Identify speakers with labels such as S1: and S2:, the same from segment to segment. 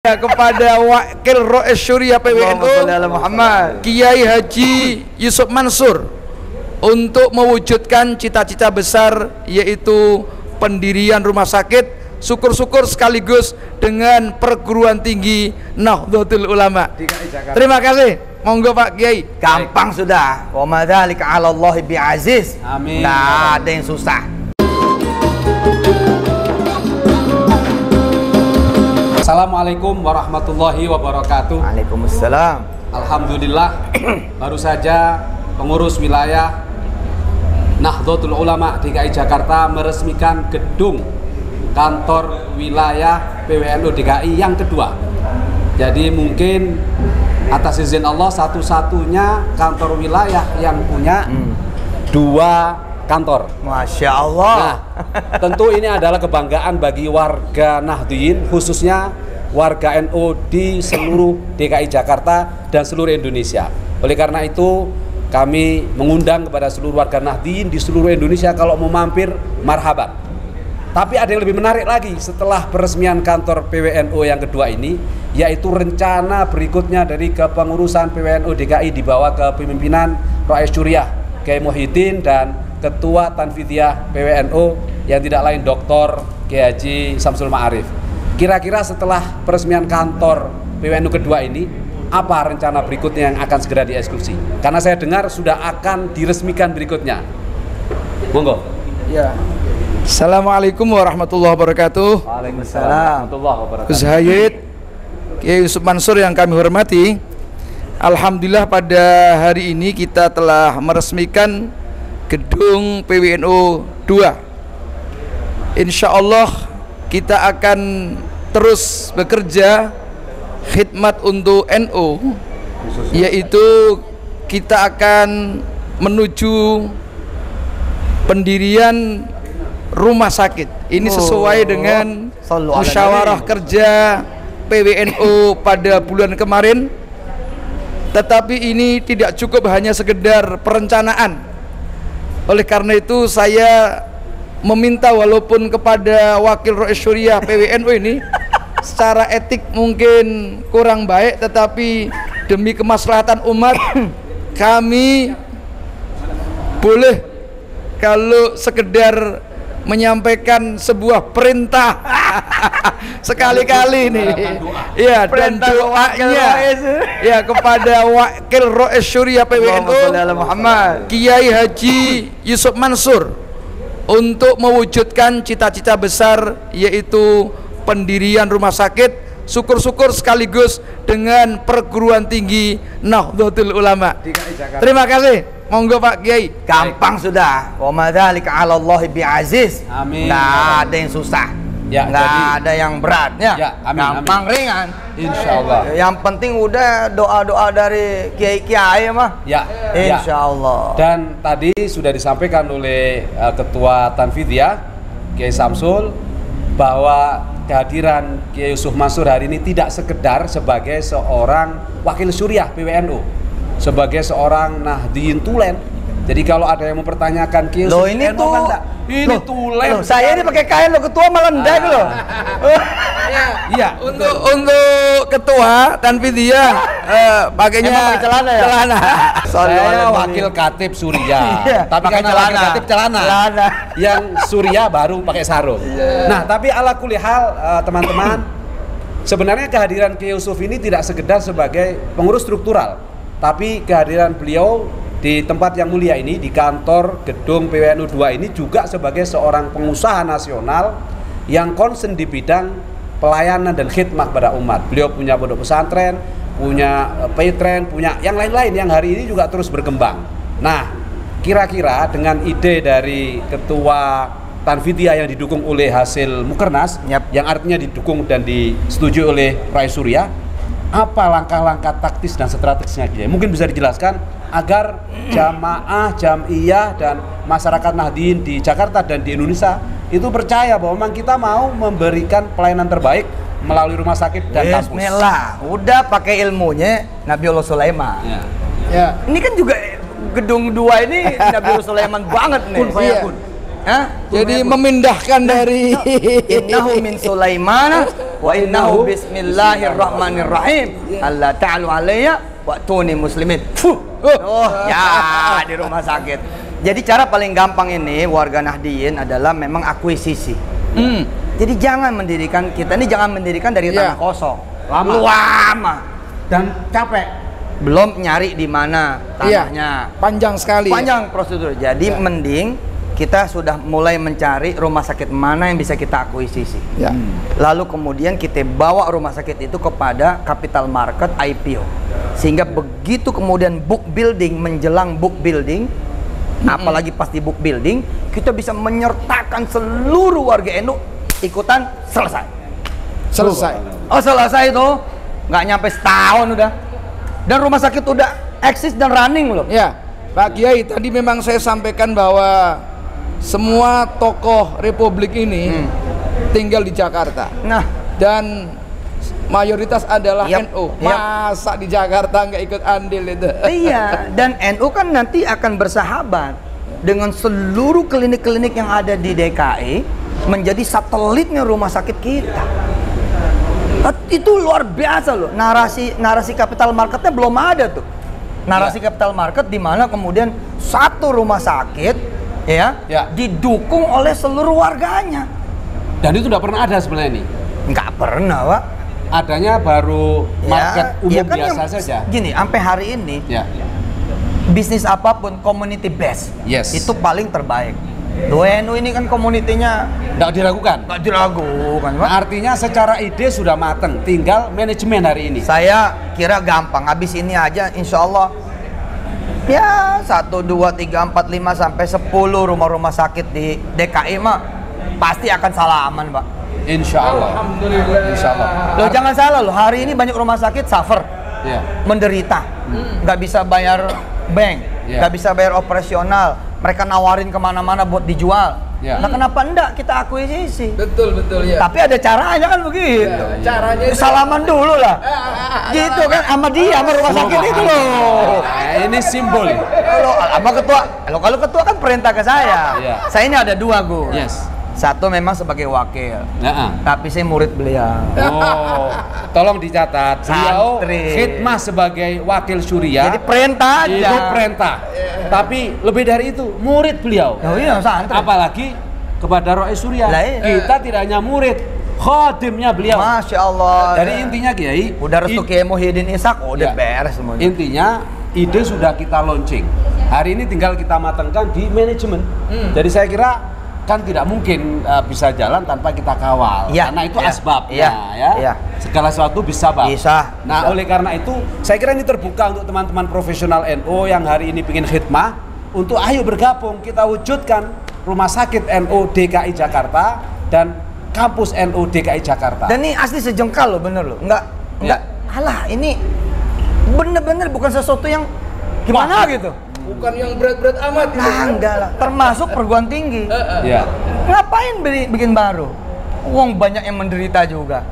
S1: Ya, kepada Wakil Rois Syuriah PWNU Kiai Haji Yusuf Mansur untuk mewujudkan cita-cita besar, yaitu pendirian rumah sakit, syukur-syukur sekaligus dengan perguruan tinggi Nahdlatul Ulama. Terima kasih. Monggo Pak Kiai.
S2: Gampang sudah. Wa madzalika 'ala Allahi bi'aziz.
S3: Amin.
S2: Nggak ada yang susah.
S3: Assalamualaikum warahmatullahi wabarakatuh.
S2: Waalaikumsalam.
S3: Alhamdulillah, baru saja pengurus wilayah Nahdlatul Ulama DKI Jakarta meresmikan gedung kantor wilayah PWNU DKI yang kedua. Jadi mungkin atas izin Allah satu-satunya kantor wilayah yang punya dua kantor.
S2: Masya Allah.
S3: Nah, tentu ini adalah kebanggaan bagi warga Nahdliyin, khususnya warga NU di seluruh DKI Jakarta dan seluruh Indonesia. Oleh karena itu, kami mengundang kepada seluruh warga Nahdliyin di seluruh Indonesia, kalau mau mampir, marhaban. Tapi ada yang lebih menarik lagi setelah peresmian kantor PWNU yang kedua ini, yaitu rencana berikutnya dari kepengurusan PWNU DKI dibawa ke pemimpinan Rois Syuriah Kiai Muhyiddin dan Ketua Tanfidiyah PWNU yang tidak lain Dr. Kiai Haji Samsul Ma'arif. Kira-kira setelah peresmian kantor PWNU kedua ini, apa rencana berikutnya yang akan segera dieksekusi? Karena saya dengar sudah akan diresmikan berikutnya. Monggo.
S1: Ya. Assalamualaikum warahmatullahi wabarakatuh.
S3: Waalaikumsalam warahmatullahi wabarakatuh.
S1: Gus Hayyid Kiai Yusuf Mansur yang kami hormati, alhamdulillah pada hari ini kita telah meresmikan gedung PWNU 2. Insya Allah kita akan terus bekerja khidmat untuk NU, yaitu kita akan menuju pendirian rumah sakit. Ini sesuai dengan musyawarah kerja PWNU pada bulan kemarin. Tetapi ini tidak cukup hanya sekedar perencanaan. Oleh karena itu saya meminta, walaupun kepada Wakil Rois Syuriah PWNU ini secara etik mungkin kurang baik, tetapi demi kemaslahatan umat kami boleh kalau sekedar menyampaikan sebuah perintah sekali-kali nih, ya, dan doanya ya kepada Wakil Rois Syuriah PWNU Kiai Haji Yusuf Mansur untuk mewujudkan cita-cita besar, yaitu pendirian rumah sakit, syukur-syukur sekaligus dengan perguruan tinggi Nahdlatul Ulama. Terima kasih. Monggo Pak Kiai.
S2: Gampang sudah. Wa madzalika 'ala Allahi bi'aziz.
S3: Amin.
S2: Nggak ada yang susah.
S3: Ya,
S2: nggak
S3: jadi,
S2: ada yang berat.
S3: Ya, amin,
S2: gampang,
S3: amin.
S2: ringan.
S3: Insya Allah.
S2: Yang penting udah doa-doa dari kiai-kiai mah.
S3: Ya,
S2: Insya Allah.
S3: Dan tadi sudah disampaikan oleh Ketua Tanfidiyah Kiai Samsul bahwa kehadiran Kiai Yusuf Mansur hari ini tidak sekedar sebagai seorang wakil Syuriah PWNU, sebagai seorang Nahdliyin tulen. Jadi kalau ada yang mempertanyakan Kiai Yusuf,
S2: ini tuh
S3: ini tulen.
S2: Saya ini pakai kain lo, ketua malah ndak loh.
S3: Iya,
S1: untuk ketua Tanfidiyah pakainya
S2: pakai celana ya?
S1: Celana.
S3: Saya wakil katib Suriah, tapi
S2: pakai
S3: karena wakil katib celana. Yang Suriah baru pakai sarung. Nah, tapi ala kulli hal teman-teman, sebenarnya kehadiran Kiai Yusuf ini tidak sekedar sebagai pengurus struktural, tapi kehadiran beliau di tempat yang mulia ini, di kantor gedung PWNU 2 ini juga sebagai seorang pengusaha nasional yang concern di bidang pelayanan dan khidmat pada umat. Beliau punya pondok pesantren, punya pesantren, punya yang lain-lain yang hari ini juga terus berkembang. Nah, kira-kira dengan ide dari Ketua Tanfidiyah yang didukung oleh hasil Mukernas, yang artinya didukung dan disetujui oleh Rois Syuriah, apa langkah-langkah taktis dan strategisnya? Mungkin bisa dijelaskan agar jamaah, jamiyah dan masyarakat Nahdliyin di Jakarta dan di Indonesia itu percaya bahwa memang kita mau memberikan pelayanan terbaik melalui rumah sakit dan kampus.
S2: Bismillah, udah pakai ilmunya Nabiullah Sulaiman.
S1: Ya.
S2: Ini kan juga gedung 2 ini Nabiullah Sulaiman banget nih.
S1: Jadi memindahkan dari
S2: innahu min Sulaiman wa innahu bismillahirrahmanirrahim. Allah ta'ala alayya wa tuni muslimin. Oh, ya di rumah sakit. Jadi cara paling gampang ini warga Nahdien adalah memang akuisisi. Jadi jangan mendirikan dari tanah kosong. Lama dan capek. Belum nyari di mana tanahnya.
S1: Panjang sekali.
S2: Panjang prosedur. Jadi mending kita sudah mulai mencari rumah sakit mana yang bisa kita akuisisi. Lalu kemudian kita bawa rumah sakit itu kepada capital market IPO. Sehingga begitu kemudian book building menjelang book building, apalagi pasti book building, kita bisa menyertakan seluruh warga NU ikutan selesai. Oh selesai itu nggak nyampe setahun udah. Dan rumah sakit udah eksis dan running loh.
S1: Ya, Pak Kiai, tadi memang saya sampaikan bahwa semua tokoh Republik ini tinggal di Jakarta.
S2: Nah,
S1: dan mayoritas adalah NU. Masa di Jakarta nggak ikut andil itu?
S2: Iya, dan NU kan nanti akan bersahabat dengan seluruh klinik-klinik yang ada di DKI menjadi satelitnya rumah sakit kita. Itu luar biasa loh. Narasi capital marketnya belum ada tuh. Narasi capital market di mana kemudian satu rumah sakit didukung oleh seluruh warganya.
S3: Dan itu tidak pernah ada sebenarnya ini.
S2: Nggak pernah, Pak.
S3: Adanya baru market umum kan biasa saja.
S2: Gini, sampai hari ini bisnis apapun community based itu paling terbaik. NU ini kan komunitinya
S3: nggak diragukan. Artinya secara ide sudah mateng, tinggal manajemen hari ini.
S2: Saya kira gampang, habis ini aja insya Allah ya 1, 2, 3, 4, 5 sampai 10 rumah-rumah sakit di DKI mah pasti akan salaman, Pak.
S3: Insya Allah.
S1: Alhamdulillah.
S3: Insya Allah.
S2: Loh jangan salah loh, hari ini banyak rumah sakit suffer, menderita, nggak bisa bayar bank, nggak bisa bayar operasional. Mereka nawarin kemana-mana buat dijual. Nah kenapa enggak kita akuisisi?
S1: Betul ya.
S2: Tapi ada caranya kan begitu.
S1: Caranya
S2: salaman dulu lah. Gitu kan sama dia, sama rumah sakit itu loh.
S3: Ini simbol.
S2: Kalau ketua kan perintah ke saya. Saya ini ada 2 Gus. Satu memang sebagai wakil, tapi saya murid beliau.
S3: Oh, tolong dicatat. Beliau khidmah sebagai wakil Syuriah.
S2: Jadi perintah aja.
S3: Itu perintah. Tapi lebih dari itu, murid beliau.
S2: Oh iya, santri.
S3: Apalagi kepada Rois Syuriah. Kita tidak hanya murid, khadimnya beliau.
S2: Masya Allah.
S3: Jadi intinya Kiai,
S2: udah restu Kiai Muhyiddin Ishak, udah beres semuanya.
S3: Intinya ide sudah kita launching. Hari ini tinggal kita matangkan di manajemen. Jadi saya kira kan tidak mungkin bisa jalan tanpa kita kawal, karena itu asbabnya segala sesuatu bisa bang. Nah oleh karena itu saya kira ini terbuka untuk teman-teman profesional NU yang hari ini ingin khidmah untuk ayo bergabung kita wujudkan rumah sakit NU DKI Jakarta dan kampus NU DKI Jakarta.
S2: Dan ini asli sejengkal loh, bener loh, enggak alah ini bener-bener bukan sesuatu yang gimana gitu.
S1: Bukan yang berat-berat amat.
S2: Enggak lah. Termasuk perguruan tinggi. Ngapain bikin baru? Uang banyak yang menderita juga.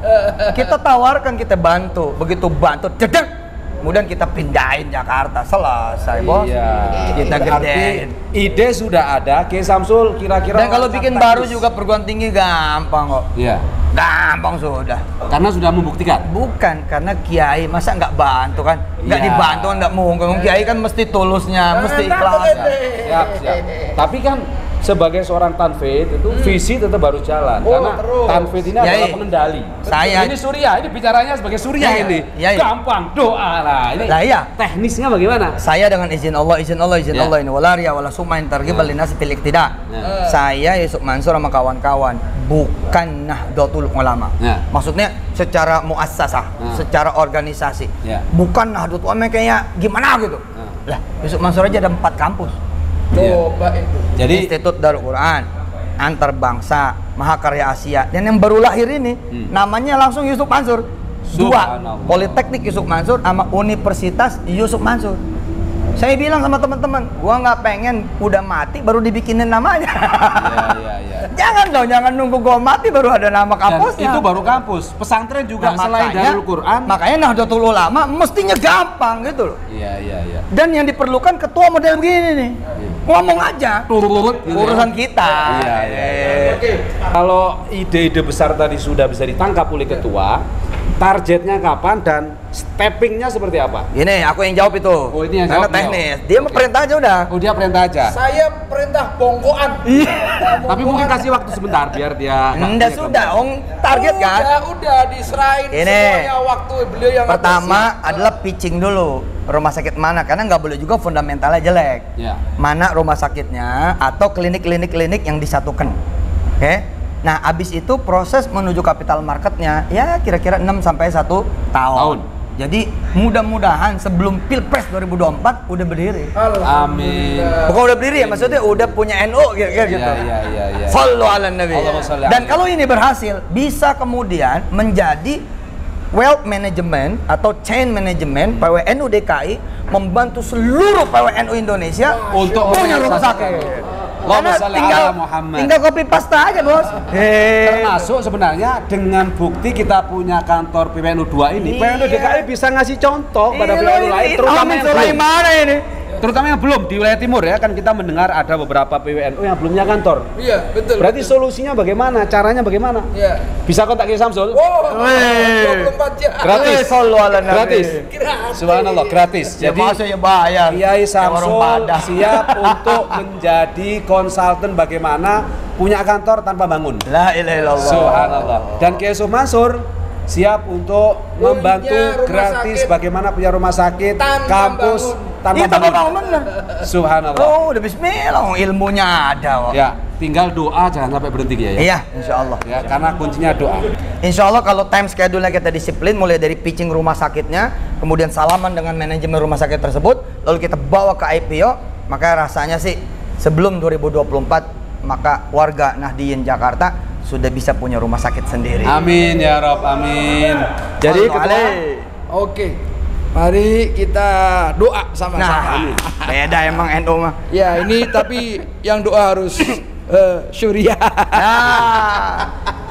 S2: Kita tawarkan, kita bantu. Begitu bantu, jedek. Kemudian kita pindahin Jakarta. Selesai, Bos. Kita gedein.
S3: Ide sudah ada. Kiai Samsul kira-kira.
S2: Dan kalau bikin baru juga perguruan tinggi gampang kok. Gampang sudah.
S3: Karena sudah membuktikan.
S2: Bukan karena Kiai masa nggak bantu kan? Nggak dibantu nggak mungkin. Kiai kan mesti tulusnya, mesti ikhlasnya.
S3: Siap. Tapi kan sebagai seorang tanfid itu visi tetap harus jalan karena tanfid ini adalah pengendali. Ini Suriah, ini bicaranya sebagai Suriah ini. Gampang doa lah. Ini teknisnya bagaimana?
S2: Saya dengan izin Allah ini walaria wala summa targhib linas fil iktida. Saya Yusuf Mansur sama kawan-kawan bukan Nahdlatul Ulama. Maksudnya secara muassasah, secara organisasi. Bukan Nahdlatul Ulama kayak gimana gitu. Lah, Yusuf Mansur aja ada 4 kampus.
S1: Coba itu.
S2: Jadi Institut Darul Quran, Antarbangsa, Mahakarya Asia, dan yang baru lahir ini namanya langsung Yusuf Mansur. 2, Politeknik Yusuf Mansur sama Universitas Yusuf Mansur. Saya bilang sama teman-teman, gua nggak pengen udah mati baru dibikinin namanya. Jangan dong, jangan nunggu gua mati baru ada nama kampusnya.
S3: Itu baru kampus. Pesantren juga selain Darul Quran.
S2: Makanya Nahdlatul Ulama mestinya gampang gitu loh.
S3: Iya.
S2: Dan yang diperlukan ketua model begini nih. ngomong aja. Urusan kita.
S3: Oke. Kalau ide-ide besar tadi sudah bisa ditangkap oleh ketua, targetnya kapan dan steppingnya seperti apa?
S2: Gini, aku yang jawab itu.
S3: Oh, ini yang
S2: karena
S3: jawab
S2: teknis. Dia mau perintah aja udah.
S3: Oh, dia perintah aja.
S1: Saya perintah bongkoan.
S3: Tapi mungkin kasih waktu sebentar biar dia.
S2: Enggak sudah, target kan?
S1: Udah diserahin semuanya waktu beliau yang
S2: pertama adalah pitching dulu rumah sakit mana, karena nggak boleh juga fundamentalnya jelek.
S3: Ya.
S2: Mana rumah sakitnya atau klinik yang disatukan. Oke? Nah, abis itu proses menuju capital marketnya ya kira-kira 6 sampai 1 tahun. Jadi mudah-mudahan sebelum Pilpres 2024 udah berdiri.
S3: Amin.
S2: Bukan udah berdiri ya, maksudnya udah punya NU kira-kira gitu.
S3: Iya.
S2: Sallu ala nabi. Dan kalau ini berhasil, bisa kemudian menjadi wealth management atau chain management PWNU DKI membantu seluruh PWNU Indonesia untuk punya rumah sakit. Karena tinggal copy paste aja, Bos.
S3: Termasuk sebenarnya dengan bukti kita punya kantor PWNU 2 ini, PWNU DKI bisa ngasih contoh pada PWNU lain, terutama yang belum di wilayah timur ya, kan kita mendengar ada beberapa PWNU yang belum punya kantor.
S1: Iya, betul.
S3: Berarti solusinya bagaimana? Caranya bagaimana?
S1: Iya.
S3: Bisa kontak Kiai Samsul?
S1: 24 jam.
S3: Gratis. Gratis. Subhanallah, gratis.
S2: Jadi ya bayar.
S3: Kiai Samsul siap untuk menjadi konsultan bagaimana punya kantor tanpa bangun.
S2: La ilaha illallah.
S3: Subhanallah. Dan Kiai Sumansur siap untuk membantu gratis bagaimana punya rumah sakit, kampus tanpa bangun. Subhanallah.
S2: Oh, udah bismillah, ilmunya ada.
S3: Ya, tinggal doa jangan sampai berhenti ya.
S2: Iya, insyaallah.
S3: Ya, karena kuncinya doa.
S2: Insyaallah kalau time schedule-nya kita disiplin, mulai dari pitching rumah sakitnya, kemudian salaman dengan manajemen rumah sakit tersebut, lalu kita bawa ke IPO, maka rasanya sih sebelum 2024 maka warga Nahdien Jakarta sudah bisa punya rumah sakit sendiri.
S3: Amin ya Rob, amin. Jadi ketua,
S1: oke, mari kita doa sama-sama.
S2: Beda emang NU mah.
S1: Ya ini tapi yang doa harus syuriah.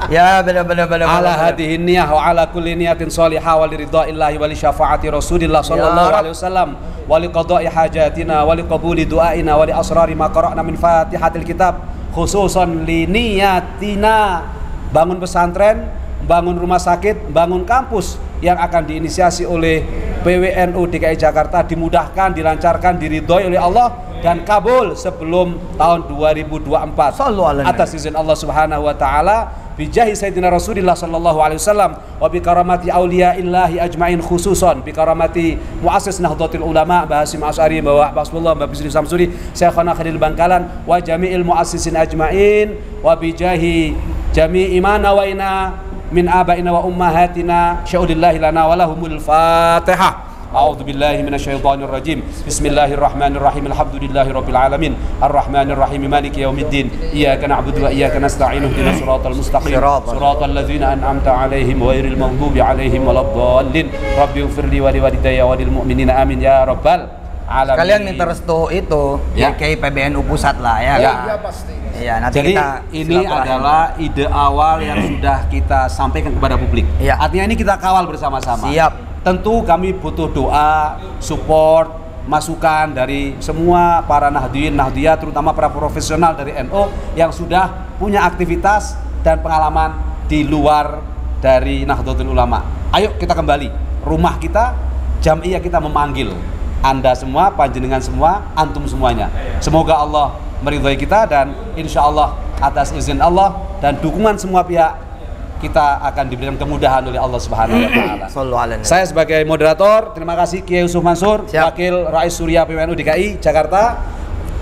S2: Ya benar.
S3: Ala hadhihi niyah wa ala kulli niyatin shalihah wa liridha'illahi wa li syafaati Rasulillah sallallahu alaihi wasallam wa li qada'i hajatina wa li qabuli du'aina wa li asrari ma qara'na min Fatihatil Kitab. Khususan liniyatina bangun pesantren, bangun rumah sakit, bangun kampus yang akan diinisiasi oleh PWNU DKI Jakarta dimudahkan, dilancarkan, diridhoi oleh Allah dan kabul sebelum tahun 2024 atas izin Allah Subhanahu wa taala bijahi Sayyidina Rasulillah sallallahu alaihi wasallam wa bi karamati auliya'illahi ajma'in khususan bi karamati muassis Nahdlatul Ulama Bahasim Asy'ari wa Basmullah Babisri Samsuri Syekhana Khalil Bangkalan wa jami'il muassisin ajma'in wa bijahi jami'i ma nawaina min abaina wa ummahatina syaudillahi lana wa lahumul Fatihah. A'udzu billahi minasyaitonir rajim. Bismillahirrahmanirrahim. Alhamdulillahi rabbil alamin. Arrahmanir rahim. Maliki yaumiddin. Iyyaka na'budu wa iyyaka nasta'in. Ihdinas siratal mustaqim. Siratal ladzina an'amta 'alaihim ghairil maghdubi 'alaihim waladdallin. Rabbighfirli wa liwalidayya wa lil mu'minina amin ya rabbal alamin.
S2: Kalian minta restu itu ya kayak PBNU pusat lah ya.
S1: Ya pasti.
S2: Iya, nanti
S3: jadi
S2: kita
S3: ini adalah ide awal yang sudah kita sampaikan kepada publik.
S2: Ya.
S3: Artinya ini kita kawal bersama-sama.
S2: Siap.
S3: Tentu kami butuh doa, support, masukan dari semua para Nahdiyah, terutama para profesional dari NU yang sudah punya aktivitas dan pengalaman di luar dari Nahdlatul Ulama. Ayo kita kembali, rumah kita, jamiah kita memanggil Anda semua, panjenengan semua, antum semuanya. Semoga Allah meridhai kita dan insya Allah atas izin Allah dan dukungan semua pihak kita akan diberikan kemudahan oleh Allah Subhanahu wa taala. Saya sebagai moderator, terima kasih Kiai Yusuf Mansur, Wakil Rais Surya PWNU DKI Jakarta.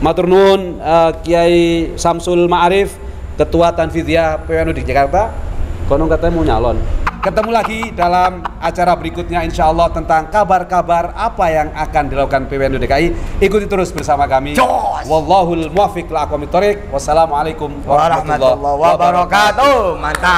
S3: Matur nuwun Kiai Samsul Ma'arif, Ketua Tanfidiyah PWNU di Jakarta. Konon katanya mau nyalon. Ketemu lagi dalam acara berikutnya insya Allah tentang kabar-kabar apa yang akan dilakukan PWNU DKI. Ikuti terus bersama kami. Wallahul muwaffiq ila aqwamit thoriq. Wassalamualaikum warahmatullahi wabarakatuh. Mantap.